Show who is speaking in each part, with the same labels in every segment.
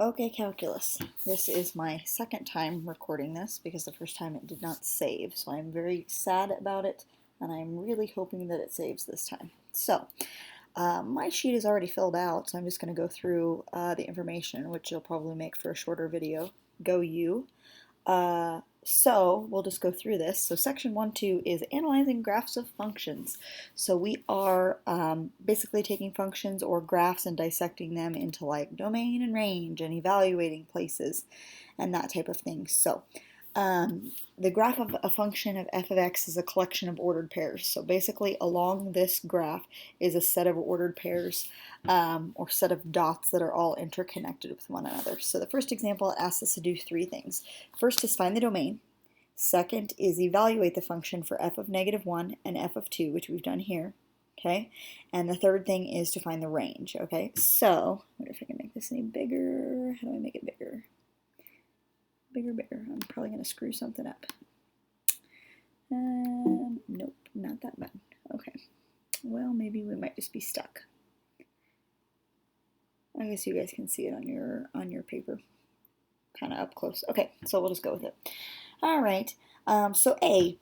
Speaker 1: Okay, calculus. This is my second time recording this because the first time it did not save, so I'm very sad about it, and I'm really hoping that it saves this time. So, my sheet is already filled out, so I'm just going to go through the information, which will probably make for a shorter video. Go you. So we'll just go through this. So section 1.2 is analyzing graphs of functions. So we are basically taking functions or graphs and dissecting them into like domain and range and evaluating places and that type of thing. So the graph of a function of f of x is a collection of ordered pairs. So basically along this graph is a set of ordered pairs or set of dots that are all interconnected with one another. So the first example asks us to do three things. First is find the domain. Second is evaluate the function for f of -1 and f of 2, which we've done here. Okay, and the third thing is to find the range. Okay, so I wonder if I can make this any bigger. How do I make it bigger? Bigger. I'm probably going to screw something up. Nope, not that bad. Okay. Well, maybe we might just be stuck. I guess you guys can see it on your paper, kind of up close. Okay, so we'll just go with it. All right. So A,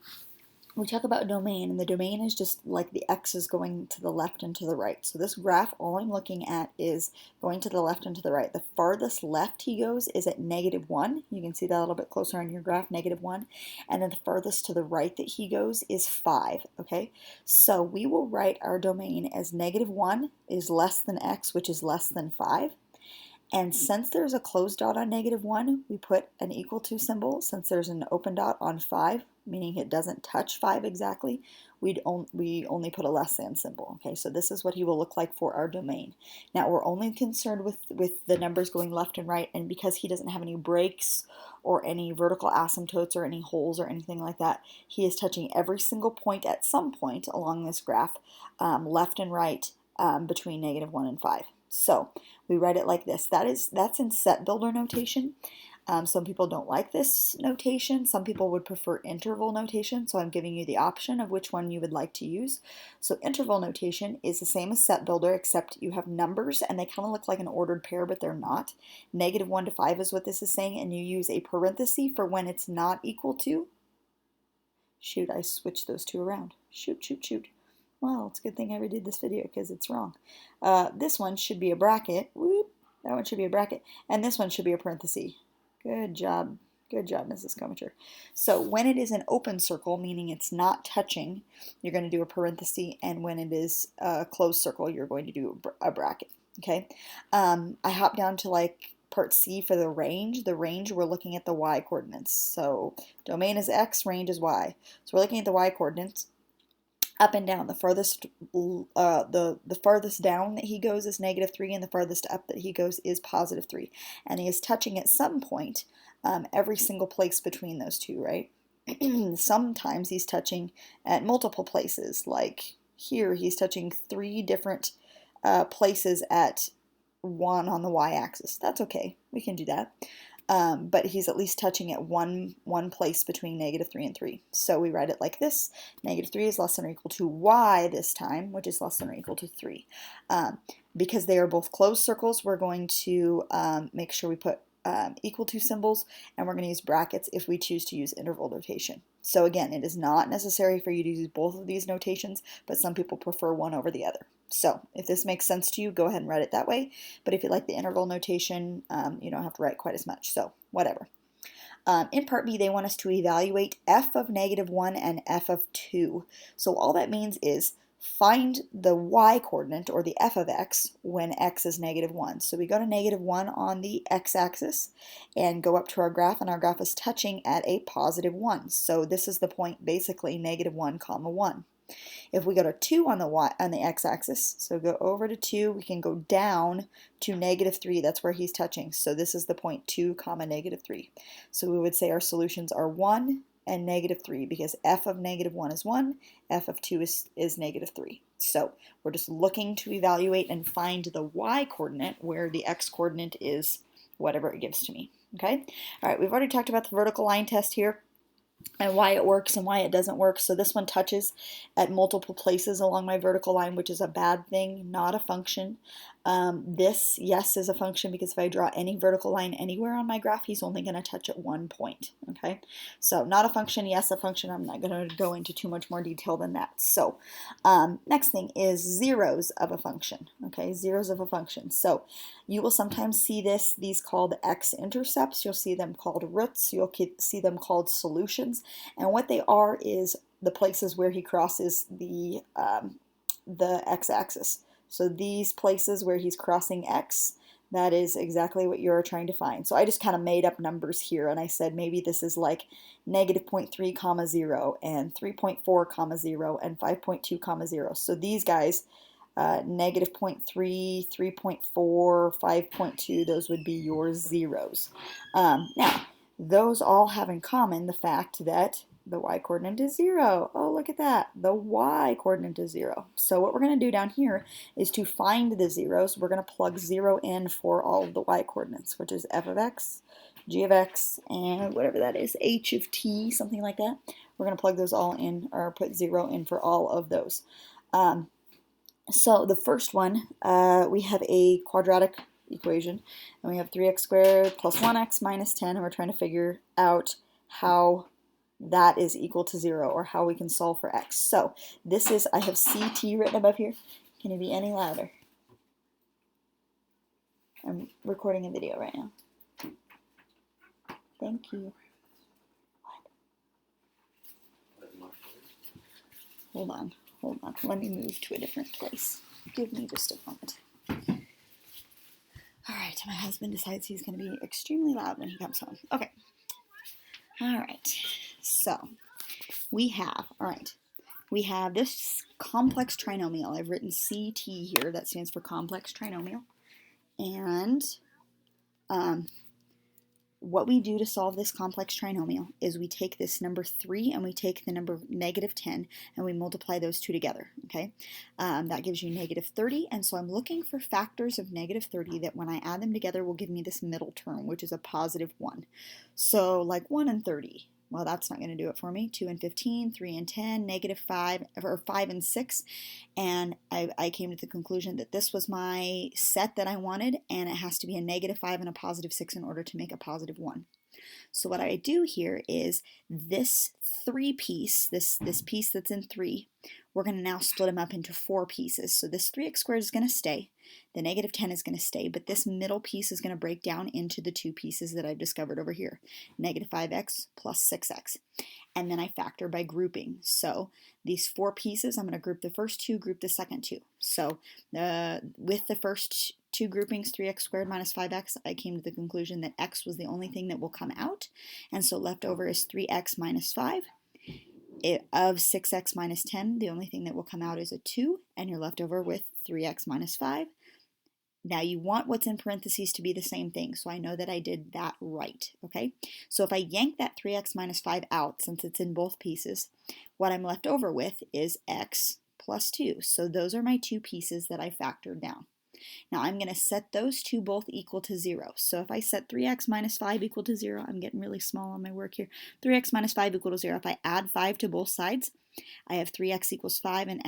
Speaker 1: we talk about domain, and the domain is just like the x's going to the left and to the right. So this graph, all I'm looking at is going to the left and to the right. The farthest left he goes is at -1. You can see that a little bit closer on your graph, -1. And then the farthest to the right that he goes is 5, okay? So we will write our domain as -1 is less than x, which is less than 5. And since there's a closed dot on -1, we put an equal to symbol. Since there's an open dot on 5, meaning it doesn't touch 5 exactly, we only put a less than symbol. Okay, so this is what he will look like for our domain. Now we're only concerned with the numbers going left and right, and because he doesn't have any breaks or any vertical asymptotes or any holes or anything like that, he is touching every single point at some point along this graph, left and right, between -1 and 5. So we write it like this. That's in set builder notation. Some people don't like this notation. Some people would prefer interval notation, so I'm giving you the option of which one you would like to use. So interval notation is the same as set builder, except you have numbers and they kind of look like an ordered pair, but they're not. -1 to 5 is what this is saying, and you use a parenthesis for when it's not equal to. Shoot, I switched those two around. Shoot. Well, it's a good thing I redid this video because it's wrong. This one should be a bracket. Whoop, that one should be a bracket. And this one should be a parenthesis. Good job. Good job, Mrs. Comacher. So when it is an open circle, meaning it's not touching, you're going to do a parenthesis. And when it is a closed circle, you're going to do a bracket. Okay. I hop down to like part C for the range. The range, we're looking at the y coordinates. So domain is x, range is y. So we're looking at the y coordinates. Up and down. The farthest down that he goes is -3, and the farthest up that he goes is +3. And he is touching at some point every single place between those two, right? Sometimes he's touching at multiple places. Like here, he's touching 3 different places at 1 on the y-axis. That's okay. We can do that. But he's at least touching at one place between -3 and 3. So we write it like this. -3 is less than or equal to y this time, which is less than or equal to 3. Because they are both closed circles, we're going to make sure we put equal to symbols, and we're going to use brackets if we choose to use interval notation. So again, it is not necessary for you to use both of these notations, but some people prefer one over the other. So if this makes sense to you, go ahead and write it that way. But if you like the interval notation, you don't have to write quite as much. So whatever. In part B, they want us to evaluate f of -1 and f of 2. So all that means is find the y coordinate, or the f of x, when x is -1. So we go to -1 on the x-axis and go up to our graph, and our graph is touching at a +1. So this is the point, basically, -1, 1. If we go to 2 on the x-axis, so go over to 2, we can go down to -3. That's where he's touching. So this is the point 2, -3. So we would say our solutions are 1 and -3, because f of -1 is 1, f of 2 is -3. So we're just looking to evaluate and find the y coordinate, where the x coordinate is whatever it gives to me. Okay? All right, we've already talked about the vertical line test here and why it works and why it doesn't work. So this one touches at multiple places along my vertical line, which is a bad thing, not a function. This, yes, is a function because if I draw any vertical line anywhere on my graph, he's only going to touch at one point, okay? So not a function, yes, a function. I'm not going to go into too much more detail than that. So next thing is zeros of a function, okay? Zeros of a function. So you will sometimes see these called x-intercepts. You'll see them called roots. You'll see them called solutions. And what they are is the places where he crosses the x-axis. So these places where he's crossing x, that is exactly what you're trying to find. So I just kind of made up numbers here, and I said maybe this is like negative 0.3 comma 0 and 3.4 comma 0 and 5.2 comma 0. So these guys, negative 0.3, 3.4, 5.2, those would be your zeros. Now, those all have in common the fact that the y-coordinate is 0. Oh, look at that. The y-coordinate is 0. So what we're going to do down here is to find the zeros, we're going to plug 0 in for all of the y-coordinates, which is f of x, g of x, and whatever that is, h of t, something like that. We're going to plug those all in, or put 0 in for all of those. So the first one, we have a quadratic equation, and we have 3x squared plus 1x minus 10, and we're trying to figure out how that is equal to 0, or how we can solve for x. So this is, I have CT written above here. Can it be any louder? I'm recording a video right now. Thank you. Hold on. Let me move to a different place. Give me just a moment. All right, my husband decides he's going to be extremely loud when he comes home. Okay. All right, so we have this complex trinomial. I've written CT here. That stands for complex trinomial. And what we do to solve this complex trinomial is we take this number 3 and we take the number negative 10 and we multiply those two together, okay? That gives you negative 30, and so I'm looking for factors of negative 30 that when I add them together will give me this middle term, which is a positive 1. So like 1 and 30. Well, that's not going to do it for me. 2 and 15, 3 and 10, negative 5, or 5 and 6. And I came to the conclusion that this was my set that I wanted, and it has to be a negative 5 and a positive 6 in order to make a positive 1. So what I do here is this 3 piece, this piece that's in 3, we're going to now split them up into 4 pieces. So this 3x squared is going to stay, the negative 10 is going to stay, but this middle piece is going to break down into the 2 pieces that I've discovered over here, negative 5x plus 6x. And then I factor by grouping. So these 4 pieces, I'm going to group the first 2, group the second 2. So with the first 2 groupings, 3x squared minus 5x, I came to the conclusion that x was the only thing that will come out. And so left over is 3x minus 5. Of 6x minus 10, the only thing that will come out is a 2, and you're left over with 3x minus 5. Now you want what's in parentheses to be the same thing, so I know that I did that right, okay? So if I yank that 3x minus 5 out, since it's in both pieces, what I'm left over with is x plus 2. So those are my 2 pieces that I factored down. Now I'm going to set those two both equal to 0. So if I set 3x minus 5 equal to 0, I'm getting really small on my work here. 3x minus 5 equal to 0. If I add 5 to both sides, I have 3x equals 5, and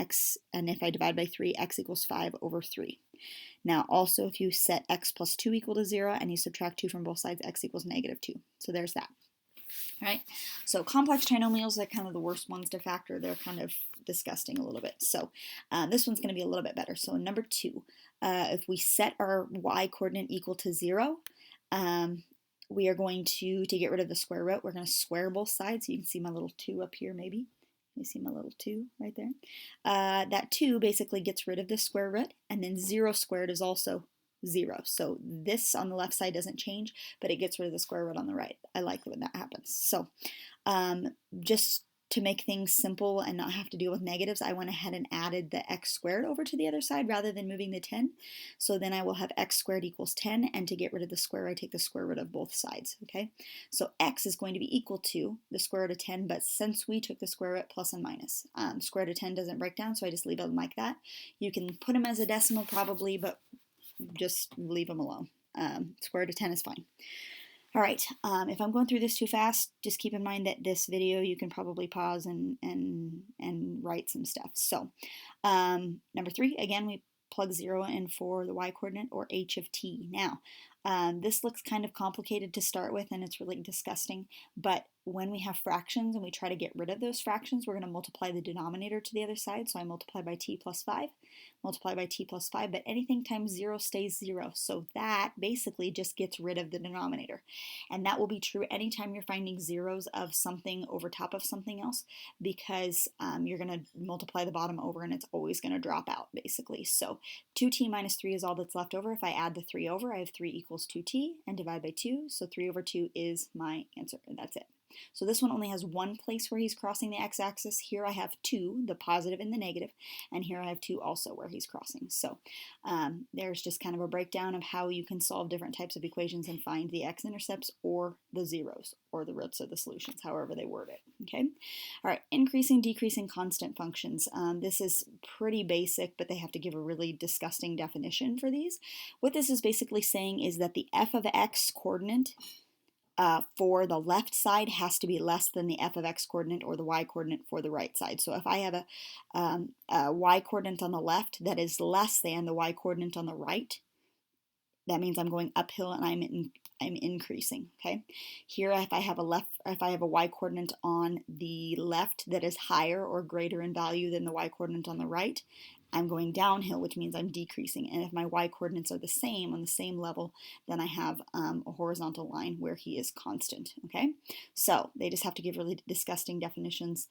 Speaker 1: if I divide by 3, x equals 5 over 3. Now also if you set x plus 2 equal to 0 and you subtract 2 from both sides, x equals negative 2. So there's that. All right, so complex trinomials are kind of the worst ones to factor. They're kind of disgusting a little bit. So this one's going to be a little bit better. So number 2, if we set our y-coordinate equal to 0, we are going to get rid of the square root, we're going to square both sides. You can see my little 2 up here maybe. You see my little 2 right there? That 2 basically gets rid of the square root, and then 0 squared is also 0. So this on the left side doesn't change, but it gets rid of the square root on the right. I like when that happens. So just to make things simple and not have to deal with negatives, I went ahead and added the x squared over to the other side rather than moving the 10. So then I will have x squared equals 10, and to get rid of the square, I take the square root of both sides, okay? So x is going to be equal to the square root of 10, but since we took the square root, plus and minus. Square root of 10 doesn't break down, so I just leave them like that. You can put them as a decimal probably, but just leave them alone. Square root of 10 is fine. All right, if I'm going through this too fast, just keep in mind that this video you can probably pause and write some stuff. So number 3, again, we plug 0 in for the y-coordinate, or h of t. Now, this looks kind of complicated to start with, and it's really disgusting, but when we have fractions and we try to get rid of those fractions, we're going to multiply the denominator to the other side. So I multiply by t plus 5, multiply by t plus 5, but anything times 0 stays 0. So that basically just gets rid of the denominator. And that will be true anytime you're finding zeros of something over top of something else, because you're going to multiply the bottom over and it's always going to drop out, basically. So 2t minus 3 is all that's left over. If I add the 3 over, I have 3 equals 2t, and divide by 2. So 3 over 2 is my answer, and that's it. So this one only has one place where he's crossing the x-axis. Here I have 2, the positive and the negative, and here I have 2 also where he's crossing. So there's just kind of a breakdown of how you can solve different types of equations and find the x-intercepts or the zeros or the roots of the solutions, however they word it. Okay. All right, increasing, decreasing constant functions. This is pretty basic, but they have to give a really disgusting definition for these. What this is basically saying is that the f of x coordinate for the left side has to be less than the f of x coordinate or the y coordinate for the right side. So if I have a y coordinate on the left that is less than the y coordinate on the right, that means I'm going uphill and I'm increasing. Okay. Here, if I have a y coordinate on the left that is higher or greater in value than the y coordinate on the right, I'm going downhill, which means I'm decreasing. And if my y coordinates are the same, on the same level, then I have a horizontal line where he is constant. Okay, so they just have to give really disgusting definitions.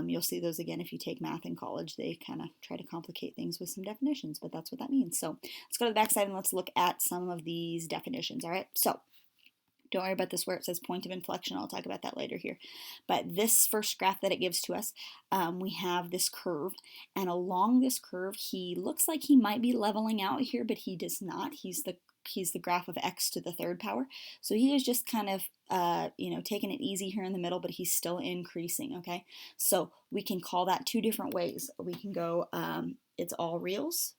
Speaker 1: You'll see those again if you take math in college. They kind of try to complicate things with some definitions, but that's what that means. So let's go to the back side and let's look at some of these definitions. All right, so don't worry about this where it says point of inflection. I'll talk about that later here. But this first graph that it gives to us, we have this curve. And along this curve, he looks like he might be leveling out here, but he does not. He's the graph of x to the third power. So he is just kind of, taking it easy here in the middle, but he's still increasing, okay? So we can call that two different ways. We can go, it's all reals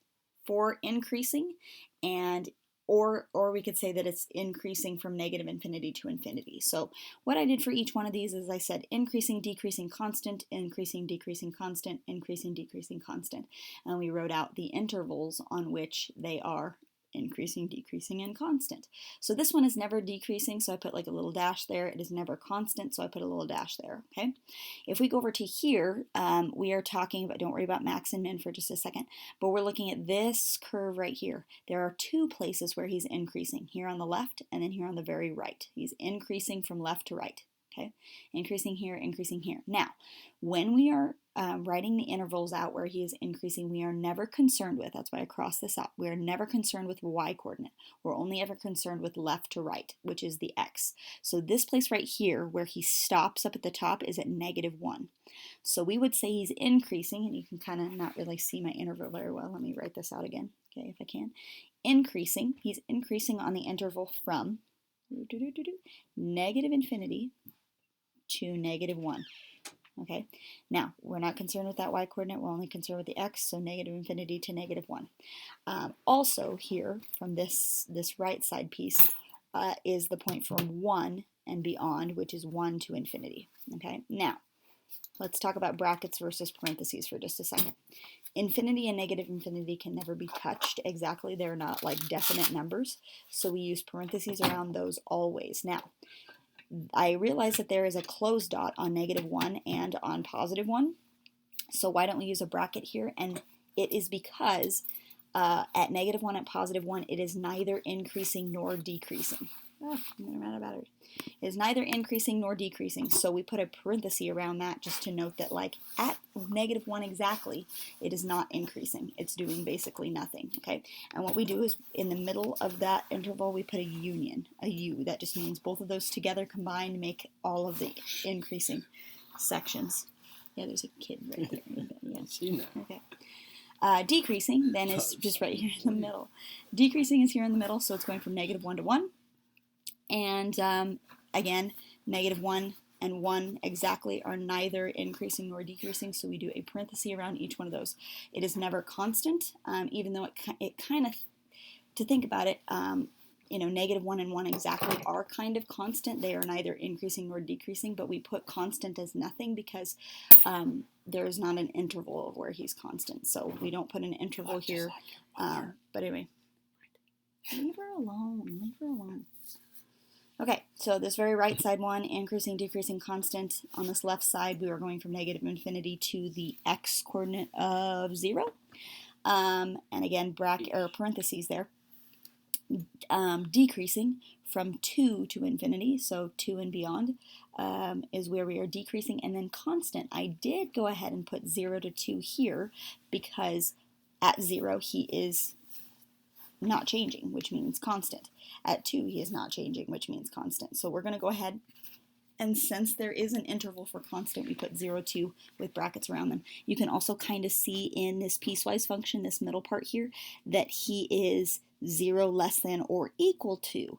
Speaker 1: for increasing, and or we could say that it's increasing from negative infinity to infinity. So what I did for each one of these is I said increasing, decreasing, constant, increasing, decreasing, constant, increasing, decreasing, constant. And we wrote out the intervals on which they are increasing, decreasing, and constant. So this one is never decreasing, so I put like a little dash there. It is never constant, so I put a little dash there, okay? If we go over to here, we are talking about, don't worry about max and min for just a second, but we're looking at this curve right here. There are two places where he's increasing, here on the left and then here on the very right. He's increasing from left to right, okay? Increasing here, increasing here. Now, when we are writing the intervals out where he is increasing, we are never concerned with, that's why I crossed this out, we are never concerned with the y coordinate. We're only ever concerned with left to right, which is the x. So this place right here where he stops up at the top is at -1. So we would say he's increasing, and you can kind of not really see my interval very well. Let me write this out again, okay, if I can. Increasing, he's increasing on the interval from negative infinity to -1. Okay, now we're not concerned with that y coordinate, we're only concerned with the x, so negative infinity to -1. Also here from this right side piece is the point from 1 and beyond, which is 1 to infinity. Okay, now let's talk about brackets versus parentheses for just a second. Infinity and negative infinity can never be touched exactly. They're not like definite numbers, so we use parentheses around those always. Now, I realize that there is a closed dot on -1 and on +1, so why don't we use a bracket here? And it is because at -1 and +1, it is neither increasing nor decreasing. Oh, I'm out of battery. It is neither increasing nor decreasing, so we put a parenthesis around that just to note that, like, at -1 exactly, it is not increasing. It's doing basically nothing, okay? And what we do is, in the middle of that interval, we put a union, a U. That just means both of those together combined make all of the increasing sections. Yeah, there's a kid right there. Yeah.
Speaker 2: I've seen that.
Speaker 1: Okay. Decreasing, then, is just right here in the middle. Decreasing is here in the middle, so it's going from -1 to 1. And again, -1 and 1 exactly are neither increasing nor decreasing, so we do a parenthesis around each one of those. It is never constant, even though it kind of, to think about it, negative 1 and 1 exactly are kind of constant. They are neither increasing nor decreasing, but we put constant as nothing because there is not an interval of where he's constant. So we don't put an interval here. But anyway, leave her alone. Leave her alone. Okay, so this very right side one, increasing, decreasing, constant. On this left side, we are going from negative infinity to the x coordinate of 0. And again, bracket or parentheses there. Decreasing from 2 to infinity, so 2 and beyond is where we are decreasing, and then constant. I did go ahead and put 0 to 2 here because at 0 he is not changing, which means constant. At 2 he is not changing, which means constant. So we're going to go ahead, and since there is an interval for constant, we put 0, 2 with brackets around them. You can also kind of see in this piecewise function, this middle part here, that he is 0 less than or equal to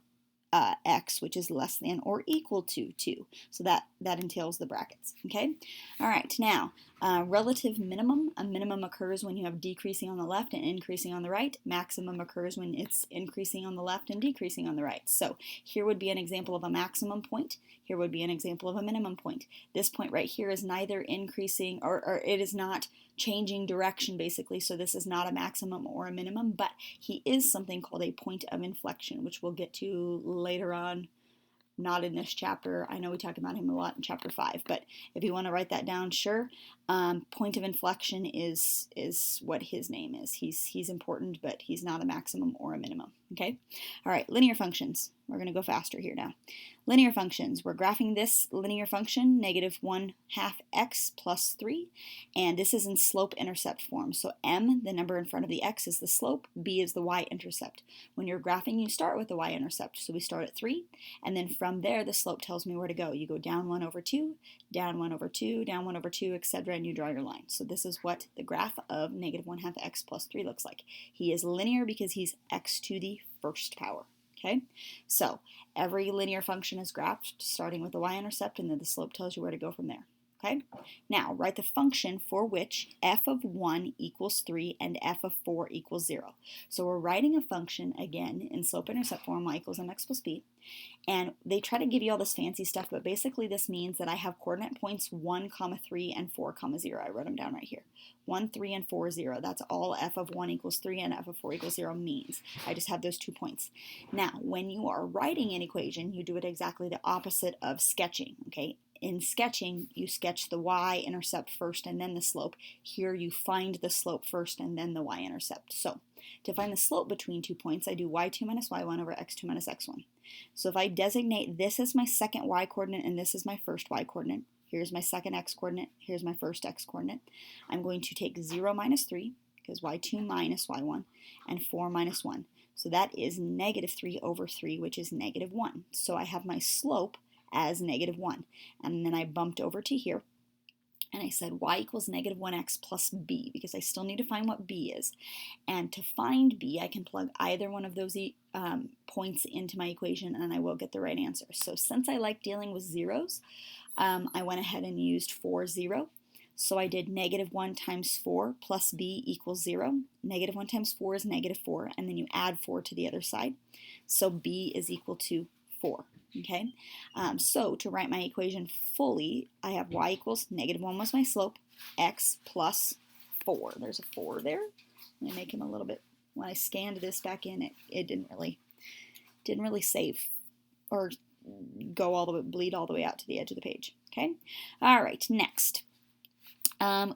Speaker 1: x, which is less than or equal to 2. So that entails the brackets, okay? All right, now, relative minimum. A minimum occurs when you have decreasing on the left and increasing on the right. Maximum occurs when it's increasing on the left and decreasing on the right. So here would be an example of a maximum point. Here would be an example of a minimum point. This point right here is neither increasing or it is not changing direction, basically, so this is not a maximum or a minimum, but he is something called a point of inflection, which we'll get to later on, not in this chapter. I know we talked about him a lot in chapter 5, but if you want to write that down, sure. Point of inflection is what his name is. He's important, but he's not a maximum or a minimum, okay? All right, linear functions. We're going to go faster here now. Linear functions. We're graphing this linear function, negative 1/2 x plus 3, and this is in slope-intercept form. So m, the number in front of the x, is the slope, b is the y-intercept. When you're graphing, you start with the y-intercept. So we start at 3, and then from there, the slope tells me where to go. You go down 1 over 2, down 1 over 2, down 1 over 2, etc., and you draw your line. So this is what the graph of negative 1/2 x plus 3 looks like. He is linear because he's x to the first power. Okay, so every linear function is graphed starting with the y-intercept, and then the slope tells you where to go from there. Okay, now write the function for which f of 1 equals 3 and f of 4 equals 0. So we're writing a function again in slope-intercept form, y equals mx plus b. And they try to give you all this fancy stuff, but basically this means that I have coordinate points 1, 3, and 4, 0. I wrote them down right here. 1, 3, and 4, 0. That's all f of 1 equals 3 and f of 4 equals 0 means. I just have those 2 points. Now, when you are writing an equation, you do it exactly the opposite of sketching, okay? In sketching, you sketch the y-intercept first and then the slope. Here you find the slope first and then the y-intercept. So to find the slope between 2 points, I do y2 minus y1 over x2 minus x1. So if I designate this as my second y-coordinate and this is my first y-coordinate, here's my second x-coordinate, here's my first x-coordinate, I'm going to take 0 minus 3, because y2 minus y1, and 4 minus 1. So that is negative 3 over 3, which is negative 1. So I have my slope as negative 1. And then I bumped over to here, and I said y equals negative 1x plus b, because I still need to find what b is. And to find b, I can plug either one of those points into my equation, and I will get the right answer. So since I like dealing with zeros, I went ahead and used 4, 0. So I did negative 1 times 4 plus b equals 0. Negative 1 times 4 is negative 4, and then you add 4 to the other side. So b is equal to 4. Okay, so to write my equation fully, I have y equals negative 1 was my slope, x plus 4. There's a 4 there. I'm going to make him a little bit, when I scanned this back in, it didn't really save or go all the way, bleed all the way out to the edge of the page. Okay, all right, next.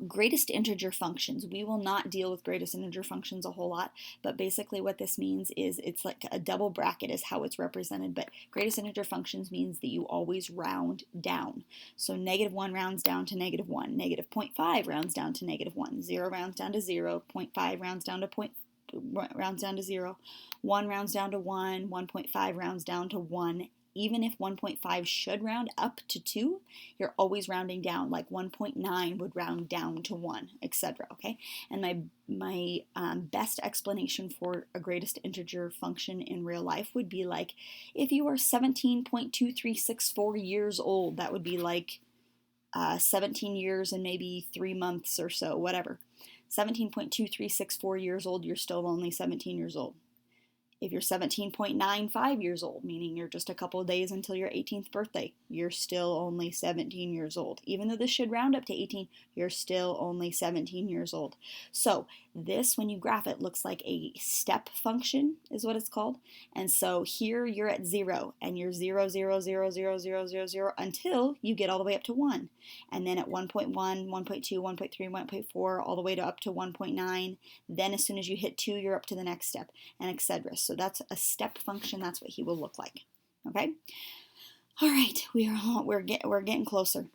Speaker 1: Greatest integer functions. We will not deal with greatest integer functions a whole lot, but basically what this means is it's like a double bracket is how it's represented, but greatest integer functions means that you always round down. So negative 1 rounds down to negative 1, negative 0.5 rounds down to negative 1, 0 rounds down to 0, 0.5 rounds down to 0, 1 rounds down to 1, 1.5 rounds down to 1. Even if 1.5 should round up to 2, you're always rounding down, like 1.9 would round down to 1, etc. Okay, and my best explanation for a greatest integer function in real life would be like, if you are 17.2364 years old, that would be like 17 years and maybe 3 months or so, whatever. 17.2364 years old, you're still only 17 years old. If you're 17.95 years old, meaning you're just a couple of days until your 18th birthday, you're still only 17 years old. Even though this should round up to 18, you're still only 17 years old. So this, when you graph it, looks like a step function is what it's called. And so here you're at 0, and you're 0, 0, 0, 0, 0, 0, 0 until you get all the way up to 1. And then at 1.1, 1.2, 1.3, 1.4, all the way to up to 1.9. Then as soon as you hit 2, you're up to the next step, and etc. So that's a step function. That's what he will look like. Okay. All right, we're getting closer.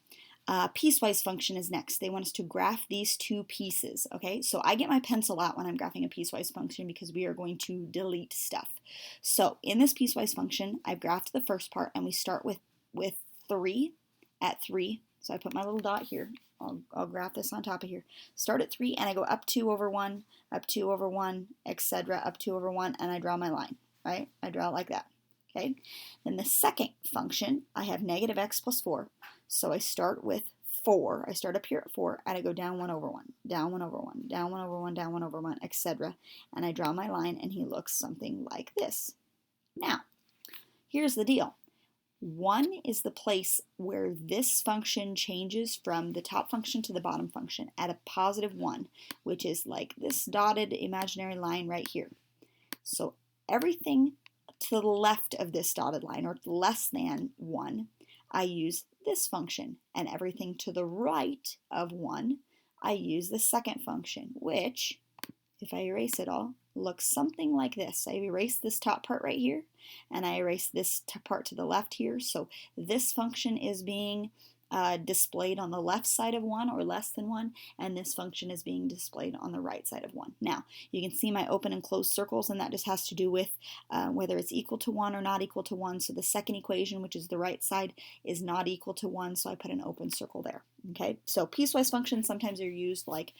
Speaker 1: Piecewise function is next. They want us to graph these two pieces. Okay, so I get my pencil out when I'm graphing a piecewise function because we are going to delete stuff. So in this piecewise function, I've graphed the first part, and we start with 3 at 3. So I put my little dot here. I'll graph this on top of here. Start at 3, and I go up 2 over 1, up 2 over 1, etc., up 2 over 1, and I draw my line, right? I draw it like that, okay? Then the second function, I have negative x plus 4, so I start with 4. I start up here at 4, and I go down 1 over 1, down 1 over 1, down 1 over 1, down 1 over 1, etc., and I draw my line, and he looks something like this. Now, here's the deal. 1 is the place where this function changes from the top function to the bottom function at a positive 1, which is like this dotted imaginary line right here. So everything to the left of this dotted line, or less than 1, I use this function, and everything to the right of 1, I use the second function, which, if I erase it all, looks something like this. I erase this top part right here, and I erase this part to the left here. So this function is being displayed on the left side of 1 or less than 1, and this function is being displayed on the right side of 1. Now, you can see my open and closed circles, and that just has to do with whether it's equal to 1 or not equal to 1. So the second equation, which is the right side, is not equal to 1, so I put an open circle there. Okay, so piecewise functions sometimes are used like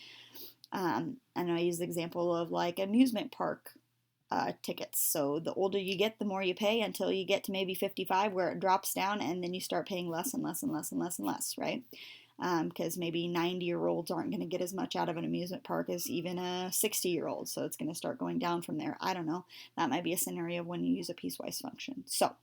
Speaker 1: I know I use the example of like amusement park tickets. So the older you get, the more you pay until you get to maybe 55, where it drops down, and then you start paying less and less and less and less and less, right? Because maybe 90-year-olds aren't going to get as much out of an amusement park as even a 60-year-old. So it's going to start going down from there. I don't know. That might be a scenario when you use a piecewise function. So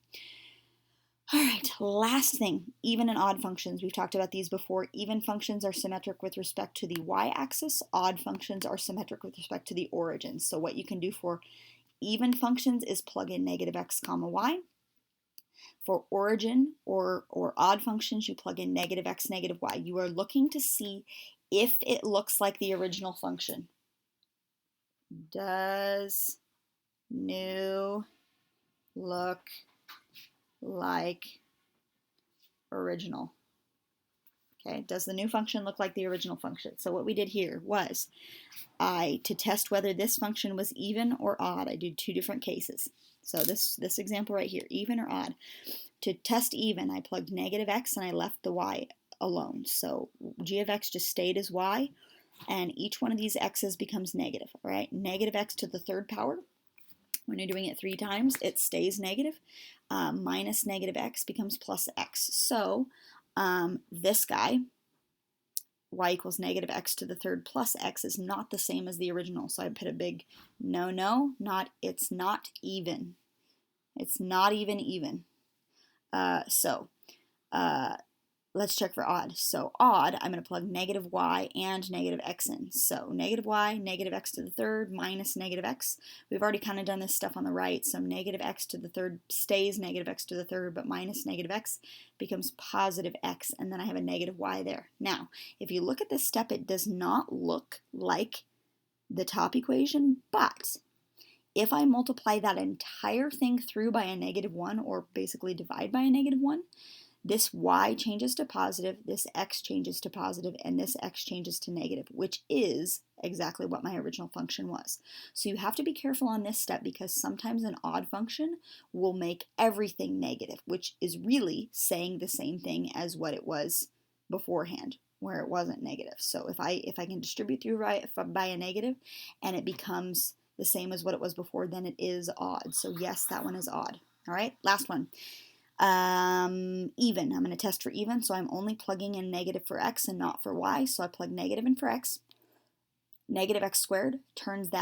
Speaker 1: all right, last thing, even and odd functions. We've talked about these before. Even functions are symmetric with respect to the y-axis. Odd functions are symmetric with respect to the origin. So what you can do for even functions is plug in negative x comma y. For origin or odd functions, you plug in negative x, negative y. You are looking to see if it looks like the original function. Does new look like original? Okay, does the new function look like the original function? So what we did here was to test whether this function was even or odd, I did two different cases. So this example right here, even or odd. To test even, I plugged negative x and I left the y alone. So g of x just stayed as y, and each one of these x's becomes negative, all right? Negative x to the third power. When you're doing it 3 times, it stays negative. Minus negative x becomes plus x. So this guy, y equals negative x to the third plus x, is not the same as the original. So I put a big no, it's not even. It's not even. Let's check for odd. So odd, I'm going to plug negative y and negative x in. So negative y, negative x to the third, minus negative x. We've already kind of done this stuff on the right. So negative x to the third stays negative x to the third, but minus negative x becomes positive x, and then I have a negative y there. Now, if you look at this step, it does not look like the top equation, but if I multiply that entire thing through by a negative 1, or basically divide by a negative 1, this y changes to positive, this x changes to positive, and this x changes to negative, which is exactly what my original function was. So you have to be careful on this step, because sometimes an odd function will make everything negative, which is really saying the same thing as what it was beforehand, where it wasn't negative. So if I can distribute through by a negative and it becomes the same as what it was before, then it is odd. So yes, that one is odd. All right, last one. Even. I'm going to test for even, so I'm only plugging in negative for x and not for y. So I plug negative in for x. Negative x squared turns that